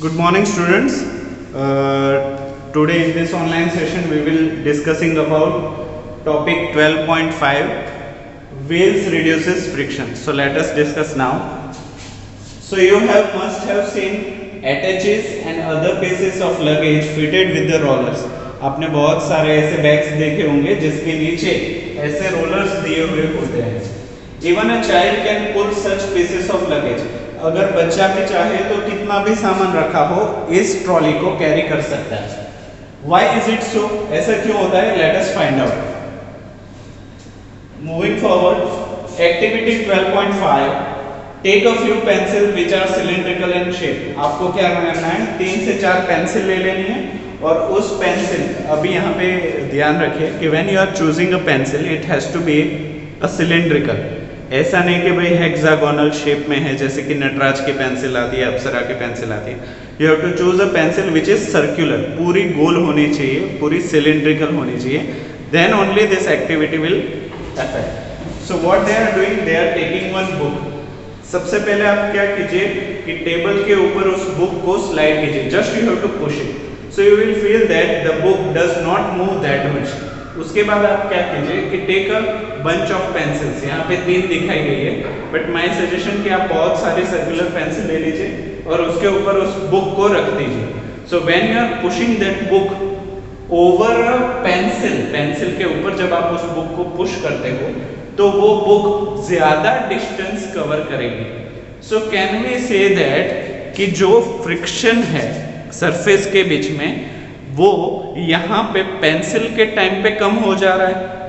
Good morning, students. Today in this online session we will discussing about topic 12.5 wheels reduces friction. So let us discuss now. So you must have seen attaches and other pieces of luggage fitted with the rollers. आपने बहुत सारे ऐसे bags देखे होंगे जिसके नीचे ऐसे rollers दिए हुए होते हैं. Even a child can pull such pieces of luggage. अगर बच्चा भी चाहे तो कितना भी सामान रखा हो इस ट्रॉली को कैरी कर सकता है. Why is it so? ऐसा क्यों होता है? Let us find out. Moving forward, activity 12.5. Take a few pencils which are cylindrical in shape. आपको क्या करना है? 3 से 4 पेंसिल ले लेनी है और उस पेंसिल, अभी यहाँ पे ध्यान रखिए कि when you are choosing a pencil, it has to be a cylindrical. ऐसा नहीं कि भाई हेक्सागोनल शेप में है जैसे कि नटराज की पेंसिल आती है, अप्सरा की पेंसिल आती है. You have to choose a pencil which is circular, पूरी गोल होनी चाहिए, पूरी सिलिंड्रिकल होनी चाहिए. Then only this activity will affect. So what they are doing, they are taking one book. सबसे पहले आप क्या कीजिए कि टेबल के ऊपर उस बुक को स्लाइड कीजिए. Just you have to push it. So you will feel that the book does not move that much. उसके बाद आप क्या कीजिए कि take a bunch of pencils. यहाँ पे 3 दिखाई गई है, बट माय सजेशन कि आप बहुत सारी सर्कुलर पेंसिल ले लीजिए और उसके ऊपर उस बुक को रख दीजिए. So when you are pushing that book over a pencil के ऊपर जब आप उस बुक को पुश करते हो तो वो बुक ज्यादा डिस्टेंस कवर करेगी. So can we say that कि जो फ्रिक्शन है सरफेस के बीच में वो यहाँ पे पेंसिल के टाइम पे कम हो जा रहा है.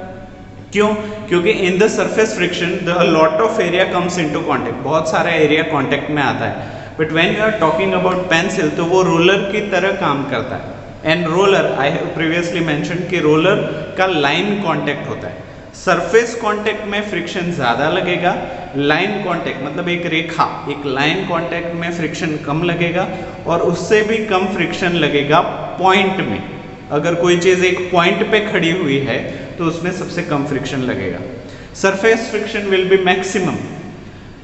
क्यों? क्योंकि in the surface friction the lot of area comes into contact. बहुत सारा एरिया कांटेक्ट में आता है. But when you are talking about pencil तो वो रोलर की तरह काम करता है. And roller, I have previously mention कि रोलर का लाइन कांटेक्ट होता है. सरफेस कांटेक्ट में फ्रिक्शन ज्यादा लगेगा. लाइन कांटेक्ट मतलब एक रेखा, एक लाइन कांटेक्ट में फ्रिक्शन कम लगेगा और उससे भी कम फ्रिक्शन लगेगा पॉइंट में. अगर कोई चीज एक पॉइंट पे खड़ी हुई है तो उसमें सबसे कम फ्रिक्शन लगेगा. Surface friction will B maximum.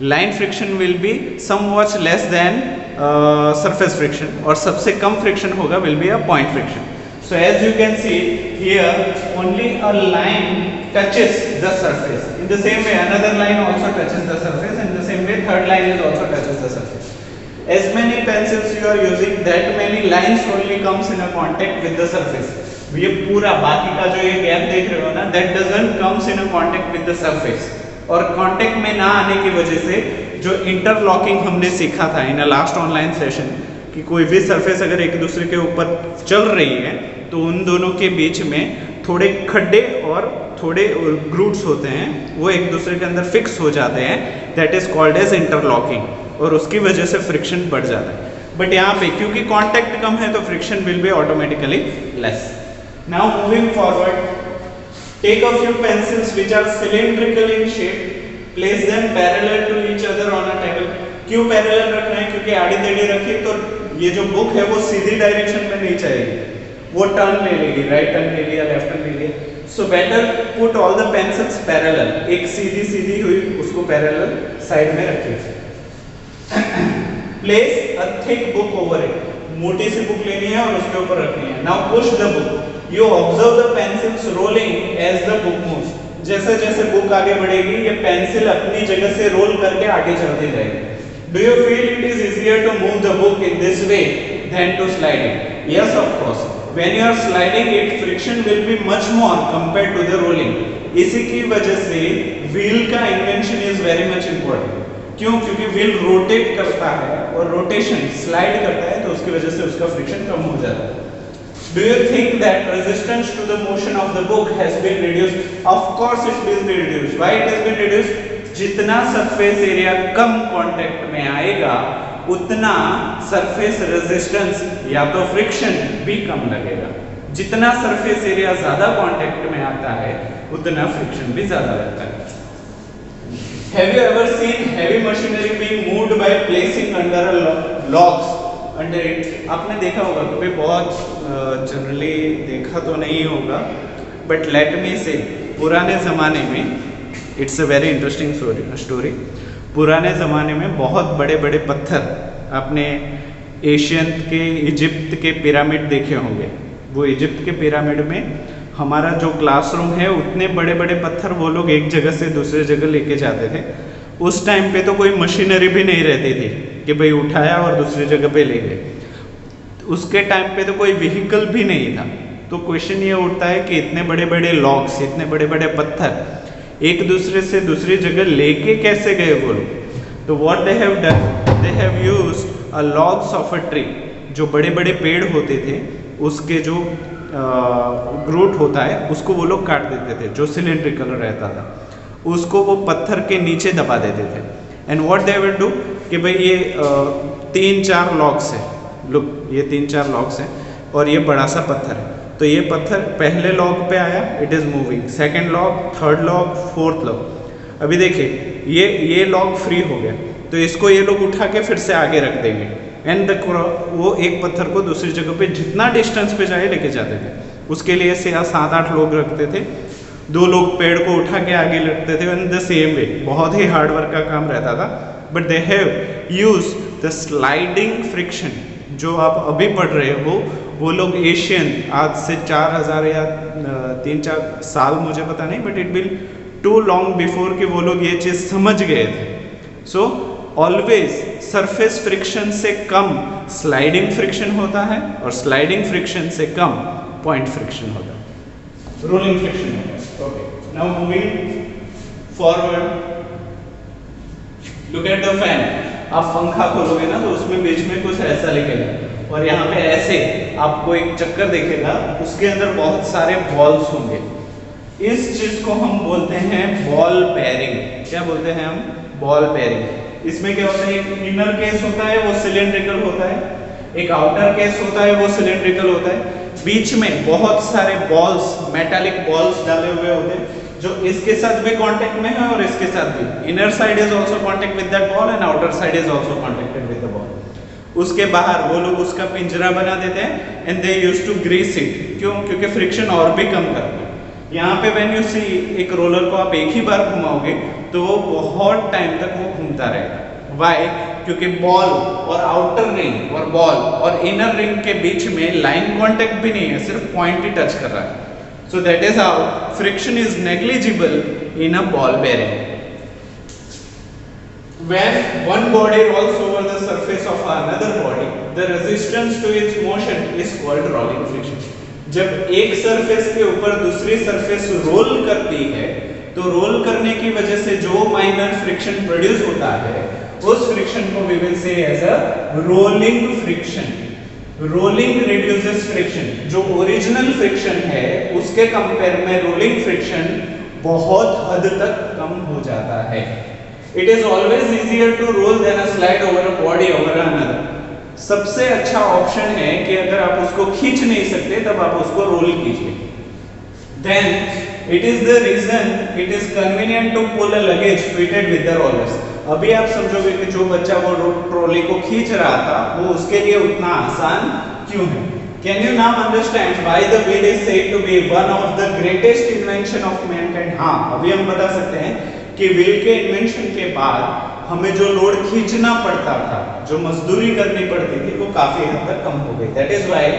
Line friction will be somewhat less than surface friction और सबसे कम फ्रिक्शन होगा will be a point friction. So as you can see here, only a line touches the surface. In the same way, another line also touches the surface. In the same way, third line is also touches the surface. As many pencils you are using, that many lines only comes in a contact with the surface. ये पूरा बाकी का जो ये gap देख रहे हो ना, that doesn't comes in a contact with the surface. और कांटेक्ट में ना आने की वजह से जो इंटरलॉकिंग हमने सीखा था इन लास्ट ऑनलाइन सेशन कि कोई भी सरफेस अगर एक दूसरे के ऊपर चल रही है तो उन दोनों के बीच में थोड़े खड्डे और थोड़े ग्रूव्स होते हैं, वो एक दूसरे के अंदर फिक्स हो जाते हैं. That is called as interlocking और उसकी वजह से फ्रिक्शन बढ़ जाता है. बट यहाँ पे क्योंकि कांटेक्ट कम है तो friction will be automatically less. Now moving forward, take a few pencils which are cylindrical in shape, place them parallel to each other on a table. क्यों पैरेलल रखना है? क्योंकि आड़ी टेढ़ी रखी तो ये जो बुक है वो सीधी डायरेक्शन में नहीं जाएगी, वो टर्न ले लेगी, राइट टर्न ले लिया, लेफ्ट टर्न ले लिया. So better put all the pencils parallel. एक सीधी हुई उसको पैरेलल साइड में रखिए. Place a thick book over it. मोटी सी बुक लेनी है और उसके ऊपर रखनी है. Now push the book. You observe the pencils rolling as the book moves. जैसे जैसे बुक आगे बढ़ेगी ये पेंसिल अपनी जगह से रोल करके आगे चलती जाएगी. Do you feel it is easier to move the book in this way than to slide it? Yes, of course. When you are sliding it, friction will be much more compared to the rolling. इसी की वजह से wheel का invention is very much important. क्यों? क्योंकि wheel rotate करता है और rotation slide करता है तो उसकी वजह से उसका friction कम हो जाता है. Do you think that resistance to the motion of the book has been reduced? Of course it will be reduced. Why it has been reduced? जितना सरफेस एरिया कम कांटेक्ट में आएगा उतना सरफेस रेजिस्टेंस या तो friction भी कम लगेगा. जितना surface area ज्यादा कांटेक्ट में आता है उतना फ्रिक्शन भी ज्यादा लगता है. Have you ever seen heavy machinery being moved by placing under a logs under it? आपने देखा होगा, कभी बहुत जनरली देखा तो नहीं होगा, बट लेट मी से पुराने जमाने में it's a very interesting story. पुराने ज़माने में बहुत बड़े बड़े पत्थर आपने एशियन के इजिप्ट के पिरामिड देखे होंगे। वो इजिप्ट के पिरामिड में हमारा जो क्लासरूम है उतने बड़े बड़े पत्थर वो लोग एक जगह से दूसरे जगह लेके जाते थे। उस टाइम पे तो कोई मशीनरी भी नहीं रहती थी कि भाई उठाया और दूसरी जगह पे ले गए। उसके टाइम पे तो कोई व्हीकल भी नहीं था। तो क्वेश्चन ये उठता है कि इतने बड़े बड़े लॉग्स, इतने बड़े बड़े पत्थर एक दूसरे से दूसरी जगह लेके कैसे गए वो लोग? तो what they have done, they have used a logs of a tree. जो बड़े बड़े पेड़ होते थे उसके जो रूट होता है उसको वो लोग काट देते थे, जो सिलेंड्रिकल रहता था उसको वो पत्थर के नीचे दबा देते थे। And what they will do कि भाई ये 3-4 लॉग्स है, लुक ये 3-4 लॉग्स हैं और ये बड़ा सा पत्थर है। तो ये पत्थर पहले लॉग पे आया, it is moving, second log, third log, fourth log. अभी देखिए ये लॉग फ्री हो गया तो इसको ये लोग उठा के फिर से आगे रख देंगे एंड वो एक पत्थर को दूसरी जगह पे जितना डिस्टेंस पे जाए लेके जाते थे। उसके लिए से 7-8 लोग रखते थे, 2 लोग पेड़ को उठा के आगे रखते थे इन द सेम वे। बहुत ही हार्ड वर्क का काम रहता था। But they have use the sliding friction जो आप अभी पढ़ रहे हो। वो लोग एशियन आज से 4000 या 3-4 साल मुझे पता नहीं, but it will to long before कि वो लोग ये चीज़ समझ गए थे। सो ऑलवेज सरफेस फ्रिक्शन से कम स्लाइडिंग फ्रिक्शन होता है और स्लाइडिंग फ्रिक्शन से कम पॉइंट फ्रिक्शन होता है, रोलिंग फ्रिक्शन होता है। Okay, now moving forward, look at the fan. आप पंखा खोलोगे ना तो उसमें बीच में कुछ ऐसा लिखेगा और यहाँ पे ऐसे आपको एक चक्कर दिखेगा, उसके अंदर बहुत सारे बॉल्स होंगे। इस चीज को हम बोलते हैं बॉल बेयरिंग। क्या बोलते हैं हम? Ball bearing. इसमें क्या होता है, एक इनर केस होता है वो सिलेंड्रिकल होता है, एक आउटर केस होता है वो सिलेंड्रिकल होता है। बीच में बहुत सारे बॉल्स, मेटालिक बॉल्स डाले हुए होते हैं जो इसके साथ भी कांटेक्ट में है और इसके साथ भी। Inner side is also contact with that ball and outer side is also contacted with the ball. उसके बाहर वो लोग उसका पिंजरा बना देते हैं and they used to grease it. क्यों? क्योंकि फ्रिक्शन और भी कम करते हैं। यहाँ पे व्हेन यू सी एक रोलर को आप एक ही बार घुमाओगे तो वो बहुत टाइम तक वो घूमता रहेगा। वाई? क्योंकि बॉल और आउटर रिंग और बॉल और इनर रिंग के बीच में लाइन कांटेक्ट भी नहीं है, सिर्फ पॉइंट ही टच कर रहा है। So that is how friction is negligible in a ball bearing. When one body rolls over the surface of another body, the resistance to its motion is called rolling friction. जब एक surface के ऊपर दूसरी surface role करती है तो role करने की वजह से जो माइनर फ्रिक्शन प्रोड्यूस होता है उस फ्रिक्शन को we will say as a rolling friction. Rolling reduces friction. जो ओरिजिनल फ्रिक्शन है उसके कंपेयर में रोलिंग फ्रिक्शन बहुत हद तक कम हो जाता है। It is always easier to roll than a slide over a body over another. सबसे अच्छा ऑप्शन है कि अगर आप उसको खींच नहीं सकते तब आप उसको रोल कीजिए। Then it is the reason it is convenient to pull a luggage fitted with the rollers. अभी आप समझोगे कि जो बच्चा वो ट्रॉली को खींच रहा था वो उसके लिए उतना आसान क्यों है। Can you now understand why the wheel is said to be one of the greatest invention of mankind. हाँ, अभी हम बता सकते हैं कि व्हील के इन्वेंशन के बाद हमें जो लोड खींचना पड़ता था, जो मजदूरी करनी पड़ती थी, वो काफी हद तक कम हो गई। That is why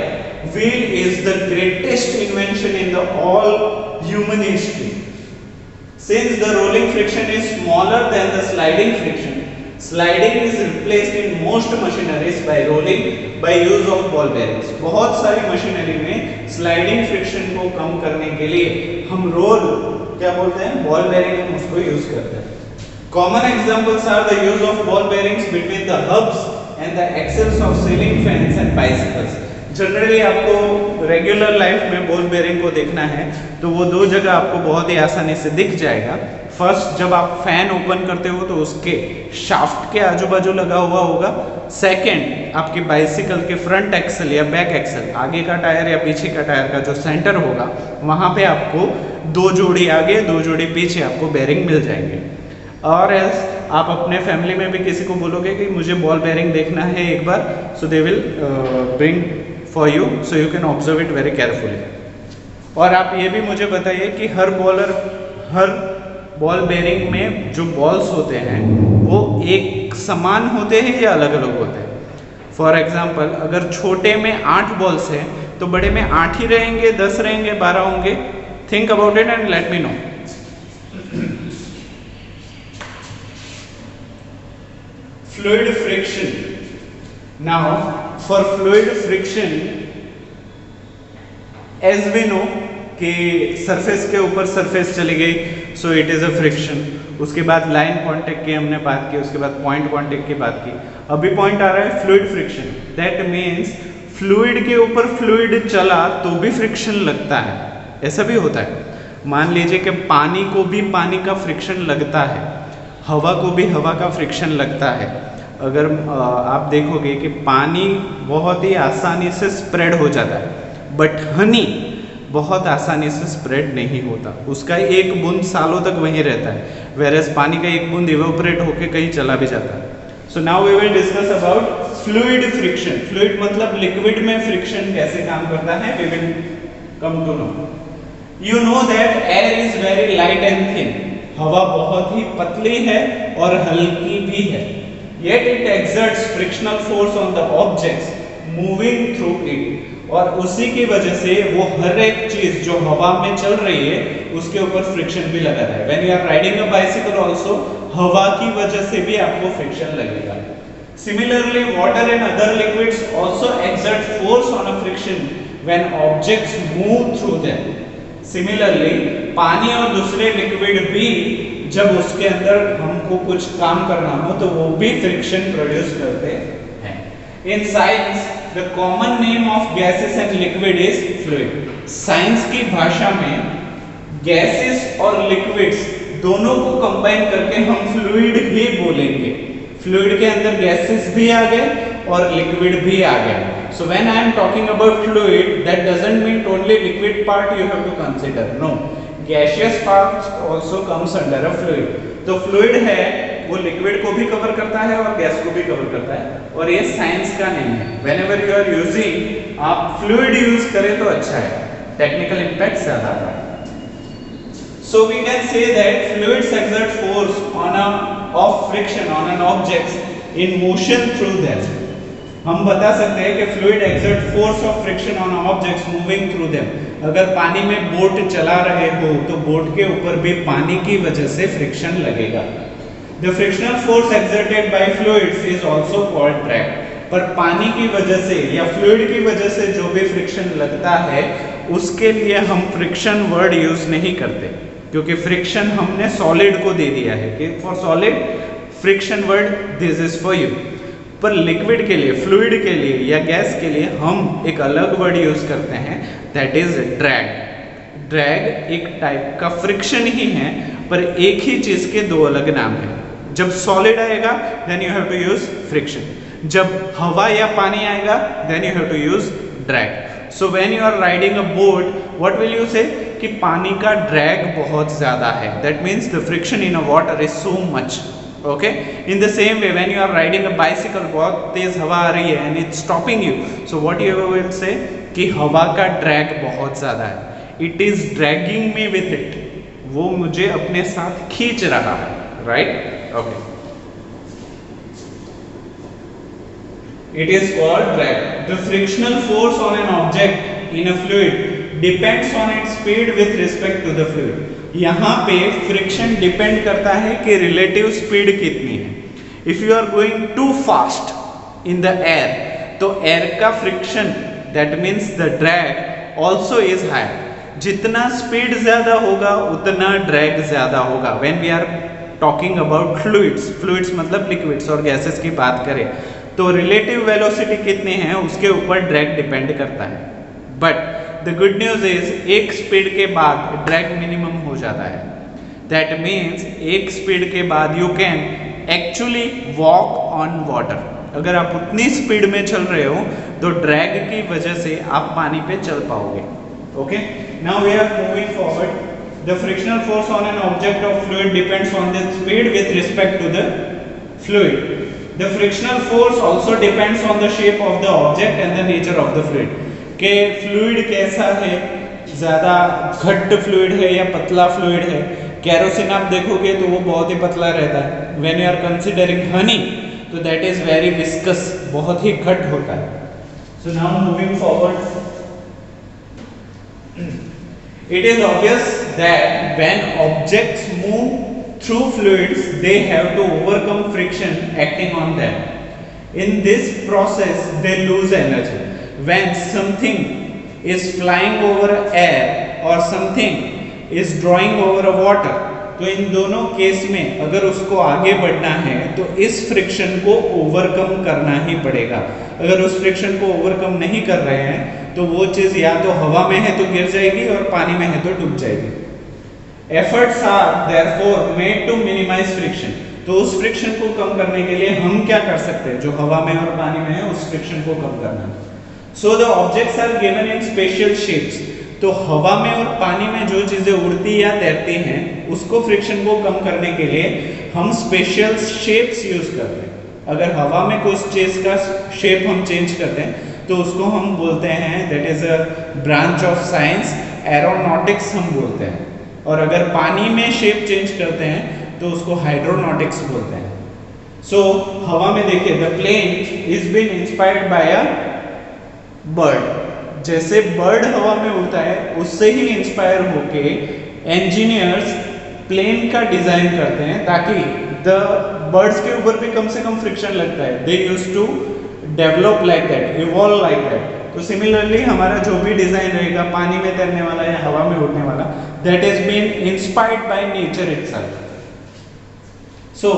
wheel is the greatest invention in the all human history. Since the rolling friction is smaller than the sliding friction, sliding is replaced in most machineries by rolling by use of ball bearings. बहुत सारी machinery में sliding friction को कम करने के लिए हम role क्या बोलते हैं, बॉल बेयरिंग, हम उसको यूज करते हैं। Common examples are the use of ball bearings between the hubs and the axles of ceiling fans and bicycles. Generally आपको रेगुलर लाइफ में बॉल बेयरिंग को देखना है तो वो 2 जगह आपको बहुत ही आसानी से दिख जाएगा। फर्स्ट, जब आप फैन ओपन करते हो तो उसके शाफ्ट के आजू बाजू लगा हुआ होगा। सेकंड, आपकी बाइसिकल के फ्रंट एक्सल या बैक एक्सल, आगे का टायर या पीछे का टायर का जो सेंटर होगा वहाँ पे आपको 2 जोड़ी आगे 2 जोड़ी पीछे आपको बेयरिंग मिल जाएंगे। और एल्स आप अपने फैमिली में भी किसी को बोलोगे कि मुझे बॉल बेयरिंग देखना है एक बार, so they will bring for you, so you can observe it very carefully. और आप ये भी मुझे बताइए कि हर बॉल बेयरिंग में जो बॉल्स होते हैं वो एक समान होते हैं या अलग अलग होते हैं? फॉर एग्जाम्पल अगर छोटे में 8 बॉल्स है तो बड़े में 8 ही रहेंगे, 10 रहेंगे, 12 होंगे? Think about it and let me know. Fluid friction. Now for fluid friction as we know कि सरफेस के ऊपर सरफेस चली गई, so it is a friction. उसके बाद लाइन कांटेक्ट की हमने बात की, उसके बाद पॉइंट कांटेक्ट की बात की. अभी पॉइंट आ रहा है fluid friction. That means fluid के ऊपर फ्लूइड चला तो भी फ्रिक्शन लगता है. ऐसा भी होता है. मान लीजिए कि पानी को भी पानी का फ्रिक्शन लगता है, हवा को भी हवा का फ्रिक्शन लगता है. अगर आप देखोगे कि पानी बहुत ही आसानी से स्प्रेड हो जाता है, बट हनी बहुत आसानी से स्प्रेड नहीं होता. उसका एक बूंद सालों तक वहीं रहता है, वेरएज पानी का एक बूंद इवेपोरेट होके कहीं चला भी जाता है. So now we will discuss about fluid friction. Fluid मतलब लिक्विड में फ्रिक्शन कैसे काम करता है, we will come to know. You know that air is very light and thin. हवा बहुत ही पतली है और हल्की भी है. Yet it exerts frictional force on the objects moving through it. और उसी की वजह से वो हर एक चीज जो हवा में चल रही है उसके ऊपर फ्रिक्शन भी लगा है. When you are riding a bicycle also, हवा की वजह से भी आपको फ्रिक्शन लगेगा. Similarly, water and other liquids also exert force on a friction when objects move through them. Similarly, पानी और दूसरे लिक्विड भी जब उसके अंदर हमको कुछ काम करना हो तो वो भी फ्रिक्शन प्रोड्यूस करते हैं. In science the common name of gases and liquid is fluid. Science की भाषा में गैसेस और लिक्विड्स दोनों को कंबाइन करके हम फ्लूइड ही बोलेंगे. फ्लूइड के अंदर गैसेस भी आ गए और लिक्विड भी आ गए. So when I am talking about fluid, that doesn't mean only liquid part you have to consider. No, gaseous part also comes under a fluid. तो फ्लूइड है वो लिक्विड को भी कवर करता है और गैस को भी कवर करता है, और ये साइंस का नहीं है. व्हेनेवर यू आर यूजिंग, आप फ्लूइड यूज करें तो अच्छा है, टेक्निकल इंपैक्ट ज्यादा आता है. So we can say that fluids exert force on of friction on an object in motion through them. हम बता सकते हैं कि fluid exert force of friction on objects moving through them. अगर पानी में बोट चला रहे हो तो बोट के ऊपर भी पानी की वजह से फ्रिक्शन लगेगा. The frictional force exerted by fluids is also called drag. पर पानी की वजह से या फ्लूइड की वजह से जो भी फ्रिक्शन लगता है उसके लिए हम फ्रिक्शन वर्ड यूज नहीं करते, क्योंकि फ्रिक्शन हमने सॉलिड को दे दिया है कि for solid friction word this is for you. पर लिक्विड के लिए, फ्लूइड के लिए या गैस के लिए हम एक अलग वर्ड यूज करते हैं, दैट इज ड्रैग. ड्रैग एक टाइप का फ्रिक्शन ही है, पर एक ही चीज के दो अलग नाम हैं. जब सॉलिड आएगा then you have to use friction. जब हवा या पानी आएगा then you have to use drag. So when you are riding a boat, what will you say कि पानी का ड्रैग बहुत ज्यादा है. That means the friction in a water is so much. Okay, in the same way when you are riding a bicycle, बहुत तेज हवा आ रही है and it's stopping you, so what you will say कि हवा का ड्रैग बहुत ज्यादा है. It is dragging me with it. वो मुझे अपने साथ खींच रहा है, right? Okay. It is called drag. The frictional force on an object in a fluid depends on its speed with respect to the fluid. यहाँ पे फ्रिक्शन डिपेंड करता है कि रिलेटिव स्पीड कितनी है. If you are going too fast in the air, तो air का friction that means the drag also is higher. जितना स्पीड ज्यादा होगा उतना ड्रैग ज्यादा होगा. When we are talking about fluids, fluids मतलब लिक्विड्स और गैसेस की बात करें तो रिलेटिव वेलोसिटी कितनी है उसके ऊपर ड्रैग डिपेंड करता है. But the good news is एक स्पीड के बाद ड्रैग मिनिमम हो जाता है. दैट मीन्स एक स्पीड के बाद you can actually walk on water. अगर आप उतनी स्पीड में चल रहे हो तो ड्रैग की वजह से आप पानी पे चल पाओगे. Okay, now we are moving forward. The frictional force on an object of fluid depends on the speed with respect to the fluid. The frictional force also depends on the shape of the object and the nature of the fluid. कि fluid कैसा है, ज्यादा घट्ट fluid है या पतला fluid है. Kerosene आप देखोगे तो वो बहुत ही पतला रहता है. When you are considering honey, तो दैट इज वेरी विस्कस, बहुत ही घट होता है. So now moving forward, it is obvious that when objects move through fluids they have to overcome friction acting on them. In this process they lose energy. When something is flying over air or something is drawing over a water, तो इन दोनों case में अगर उसको आगे बढ़ना है तो इस फ्रिक्शन को ओवरकम करना ही पड़ेगा. अगर उस फ्रिक्शन को ओवरकम नहीं कर रहे हैं तो वो चीज या तो हवा में है तो गिर जाएगी और पानी में है तो डूब जाएगी. Efforts are therefore made to minimise friction. तो उस फ्रिक्शन को कम करने के लिए हम क्या कर सकते हैं, जो हवा में और पानी में है उस फ्रिक्शन को कम करना. So the objects are given in special shapes. तो हवा में और पानी में जो चीजें उड़ती या तैरती हैं उसको फ्रिक्शन को कम करने के लिए हम स्पेशल शेप्स यूज करते हैं. अगर हवा में कुछ चीज का शेप हम चेंज करते हैं तो उसको हम बोलते हैं, that is a branch of science, aeronautics हम बोलते हैं. और अगर पानी में शेप चेंज करते हैं तो उसको हाइड्रोनॉटिक्स बोलते हैं. सो हवा में देखिए, the plane is been inspired by a bird. जैसे बर्ड हवा में उड़ता है उससे ही इंस्पायर होके इंजीनियर्स प्लेन का डिजाइन करते हैं ताकि द बर्ड्स के ऊपर भी कम से कम फ्रिक्शन लगता है. They use to develop like that, evolve like that. तो सिमिलरली हमारा जो भी डिजाइन रहेगा पानी में तैरने वाला या हवा में उड़ने वाला, that is been inspired by nature itself. So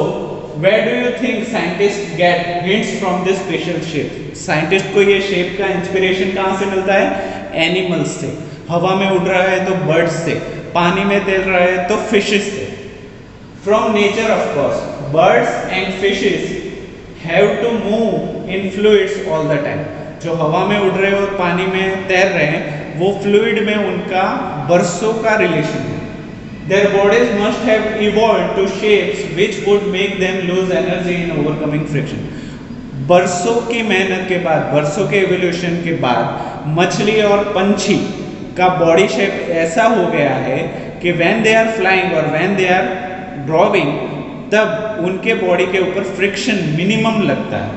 where do you think scientists get hints from this special shape? Scientist को ये शेप का इंस्पिरेशन कहाँ से मिलता है? एनिमल्स से. हवा में उड़ रहा है तो बर्ड्स से, पानी में तैर रहा है तो फिशेस से. From nature of course, birds and fishes have to move in fluids all the time. जो हवा में उड़ रहे हैं और पानी में तैर रहे हैं वो फ्लूइड में उनका बरसों का रिलेशन है. Their bodies must have evolved to shapes which would make them lose energy in overcoming friction. बरसों की मेहनत के बाद, बरसों के एवोल्यूशन के बाद मछली और पंछी का बॉडी शेप ऐसा हो गया है कि when they are flying और when they are drawing, तब उनके बॉडी के ऊपर फ्रिक्शन मिनिमम लगता है.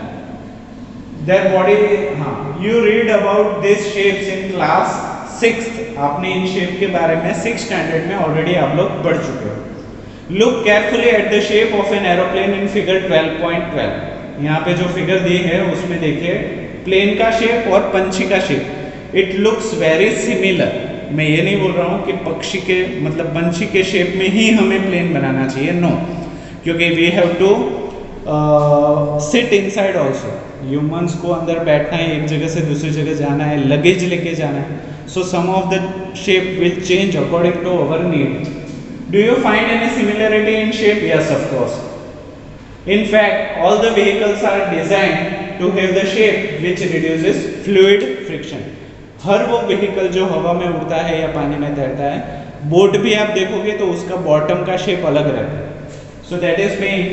Their body, हाँ, you read about these shapes in class 6th. आपने इन शेप के बारे में 6th स्टैंडर्ड में ऑलरेडी आप लोग पढ़ चुके हो. Look carefully at the shape of an aeroplane in figure 12.12. यहाँ पे जो फिगर दी है उसमें देखिए प्लेन का शेप और पंछी का shape. It looks very similar. मैं ये नहीं बोल रहा हूँ कि पक्षी के मतलब पंछी के शेप में ही हमें प्लेन बनाना चाहिए, नो. क्योंकि we have to sit inside also. Humans को अंदर बैठना है, एक जगह से दूसरी जगह जाना है, लगेज लेके जाना है. So some of the shape will change according to our need. Do you find any similarity in shape? Yes, of course. In fact, all the vehicles are designed to have the shape which reduces fluid friction. हर वो vehicle जो हवा में उड़ता है या पानी में तैरता है, बोट भी आप देखोगे तो उसका बॉटम का शेप अलग रहता है. So that is being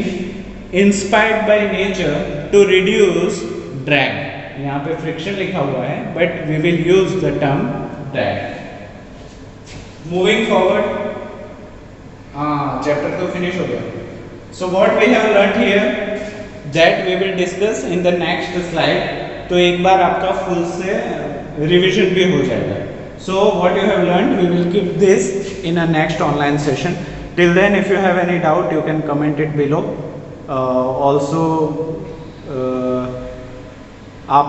inspired by nature to reduce drag. यहाँ पे फ्रिक्शन लिखा हुआ है but we will use the term drag. Moving forward, chapter तो फिनिश हो गया. So what we have learned here that we will discuss in the next slide. तो एक बार आपका फुल से रिविजन भी हो जाएगा. So what you have learned we will keep this in a next online session. Till then if you have any doubt you can comment it below. Also आप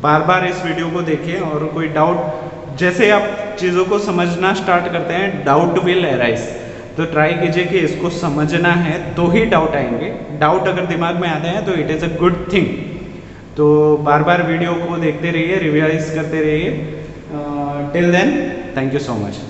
बार बार इस वीडियो को देखें और कोई डाउट, जैसे आप चीज़ों को समझना स्टार्ट करते हैं डाउट विल अराइज. तो ट्राई कीजिए कि इसको समझना है तो ही डाउट आएंगे. डाउट अगर दिमाग में आते हैं तो it is a good thing. तो बार बार वीडियो को देखते रहिए, रिवाइज करते रहिए. Till then thank you so much.